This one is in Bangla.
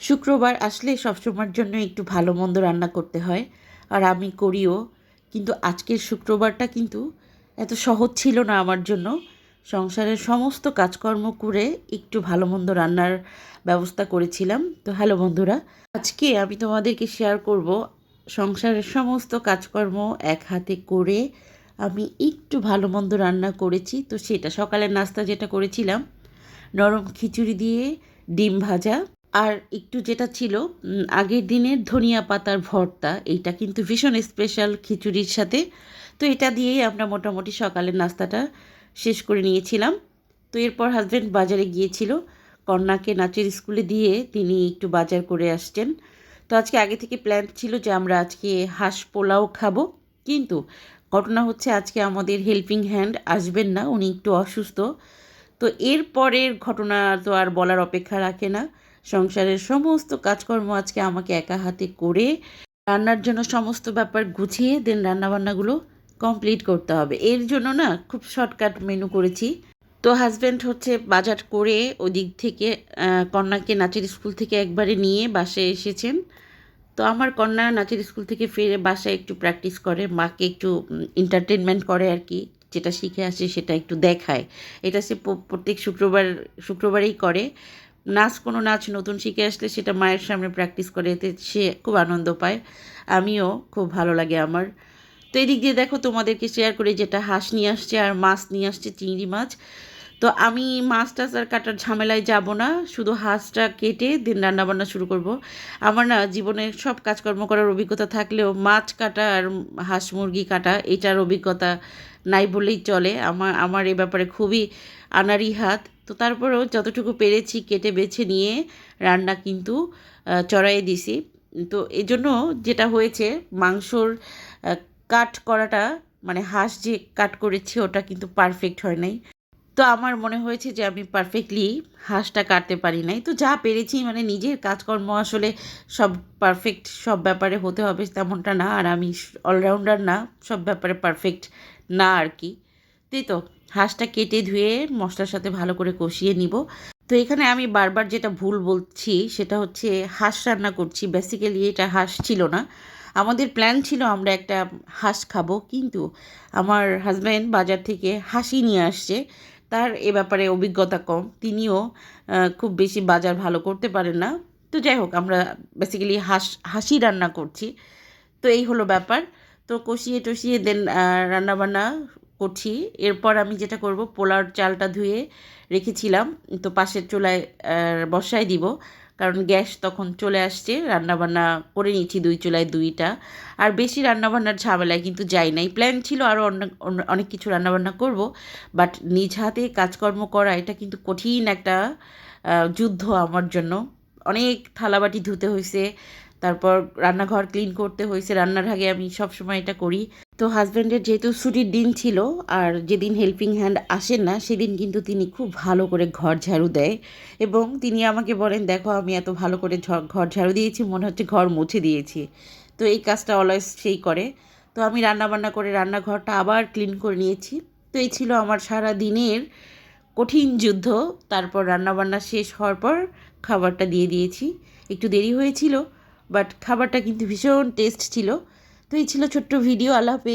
শুক্রবার আসলে সবসময়ের জন্য একটু ভালো মন্দ রান্না করতে হয়, আর আমি করিও। কিন্তু আজকের শুক্রবারটা কিন্তু এত সহজ ছিল না আমার জন্য। সংসারের সমস্ত কাজকর্ম করে একটু ভালো মন্দ রান্নার ব্যবস্থা করেছিলাম। তো হ্যালো বন্ধুরা, আজকে আমি তোমাদেরকে শেয়ার করব সংসারের সমস্ত কাজকর্ম এক হাতে করে আমি একটু ভালো মন্দ রান্না করেছি। তো সেটা সকালের নাস্তা যেটা করেছিলাম, নরম খিচুড়ি দিয়ে ডিম ভাজা, আর একটু যেটা ছিল আগের দিনের ধনিয়া পাতার ভর্তা। এইটা কিন্তু ভীষণ স্পেশাল খিচুড়ির সাথে। তো এটা দিয়েই আমরা মোটামুটি সকালের নাস্তাটা শেষ করে নিয়েছিলাম। তো এরপর হাজব্যান্ড বাজারে গিয়েছিল, কন্যাকে নাচের স্কুলে দিয়ে তিনি একটু বাজার করে আসছেন। তো আজকে আগে থেকে প্ল্যান ছিল যে আমরা আজকে হাঁস পোলাও খাবো, কিন্তু ঘটনা হচ্ছে আজকে আমাদের হেল্পিং হ্যান্ড আসবেন না, উনি একটু অসুস্থ। তো এর পরের ঘটনা তো আর বলার অপেক্ষা রাখে না। সংসারের সমস্ত কাজকর্ম আজকে আমাকে একা হাতে করে রান্নার জন্য সমস্ত ব্যাপার গুছিয়ে দেন রান্নাবান্নাগুলো কমপ্লিট করতে হবে। এর জন্য না খুব শর্টকাট মেনু করেছি। তো হাজব্যান্ড হচ্ছে বাজার করে ওদিক থেকে কন্যাকে নাচের স্কুল থেকে একবারে নিয়ে বাসায় এসেছেন। তো আমার কন্যা নাচের স্কুল থেকে ফিরে বাসায় একটু প্র্যাকটিস করে, মাকে একটু এন্টারটেনমেন্ট করে আর কি। যেটা শিখে আসে সেটা একটু দেখায়। এটা সে প্রত্যেক শুক্রবারেই করে। কোনো নাচ নতুন শিখে আসলে সেটা মায়ের সামনে প্র্যাকটিস করে, এতে সে খুব আনন্দ পায়, আমিও খুব ভালো লাগে আমার। তো এদিক দিয়ে দেখো তোমাদেরকে শেয়ার করে, যেটা হাঁস নিয়ে আসছে আর মাছ নিয়ে আসছে, চিংড়ি মাছ। তো আমি মাছ টাছ আর কাটার ঝামেলায় যাব না, শুধু হাঁসটা কেটে দিন রান্নাবান্না শুরু করব। আমার না জীবনে সব কাজকর্ম করার অভিজ্ঞতা থাকলেও মাছ কাটা আর হাঁস মুরগি কাটা এটার অভিজ্ঞতা নাই বললেই চলে। আমার এ ব্যাপারে খুবই আনাড়ি হাত। তো তারপরেও যতটুকু পেরেছি কেটে বেছে নিয়ে রান্না কিন্তু চড়াইয়ে দিছি। তো এই জন্য যেটা হয়েছে, মাংসর কাট করাটা, মানে হাঁস যে কাট করেছি ওটা কিন্তু পারফেক্ট হয় নাই। তো আমার মনে হয়েছে যে আমি পারফেক্টলি হাঁসটা কাটতে পারি নাই। তো যা পেরেছি, মানে নিজের কাজকর্ম আসলে সব পারফেক্ট সব ব্যাপারে হতে হবে তেমনটা না, আর আমি অলরাউন্ডার না, সব ব্যাপারে পারফেক্ট না আর কি। তো হাঁসটা কেটে ধুয়ে মশলার সাথে ভালো করে কষিয়ে নিব। তো এখানে আমি বারবার যেটা ভুল বলছি সেটা হচ্ছে হাঁস রান্না করছি, বেসিক্যালি এটা হাঁস ছিল না। আমাদের প্ল্যান ছিল আমরা একটা হাঁস খাবো, কিন্তু আমার হাজব্যান্ড বাজার থেকে হাঁসই নিয়ে আসছে। তার এ ব্যাপারে অভিজ্ঞতা কম, তিনিও খুব বেশি বাজার ভালো করতে পারেন না। তো যাই হোক, আমরা বেসিক্যালি হাঁসই রান্না করছি। তো এই হলো ব্যাপার। তো কষিয়ে টষিয়ে দেন রান্নাবান্না করছি। এরপর আমি যেটা করব, পোলাওর চালটা ধুয়ে রেখেছিলাম, তো পাশের চুলায় বসায় দিব, কারণ গ্যাস তখন চলে আসছে। রান্নাবান্না করে নিচ্ছি দুই চুলায় দুইটা, আর বেশি রান্নাবান্নার ঝামেলায় কিন্তু যাই নাই। প্ল্যান ছিল আরও অনেক কিছু রান্নাবান্না করব, বাট নিজ হাতে কাজকর্ম করা এটা কিন্তু কঠিন একটা যুদ্ধ আমার জন্য। অনেক থালাবাটি ধুতে হয়েছে, তারপর রান্নাঘর ক্লিন করতে হয়েছে। রান্নার আগে আমি সবসময় এটা করি। তো হাজব্যান্ডের যেহেতু ছুটির দিন ছিল, আর যেদিন হেল্পিং হ্যান্ড আসেন না সেদিন কিন্তু তিনি খুব ভালো করে ঘর ঝাড়ু দেয়, এবং তিনি আমাকে বলেন, দেখো আমি এত ভালো করে ঘর ঝাড়ু দিয়েছি, মনে হচ্ছে ঘর মুছে দিয়েছি। তো এই কাজটা অলওয়েজ সেই করে। তো আমি রান্নাবান্না করে রান্নাঘরটা আবার ক্লিন করে নিয়েছি। তো এই ছিল আমার সারা দিনের কঠিন যুদ্ধ। তারপর রান্নাবান্না শেষ হওয়ার পর খাবারটা দিয়ে দিয়েছি। একটু দেরি হয়েছিল, বাট খাবারটা কিন্তু ভীষণ টেস্ট ছিল। তো এই ছিল ছোট্ট ভিডিও। আল্লাহ হাফেজ।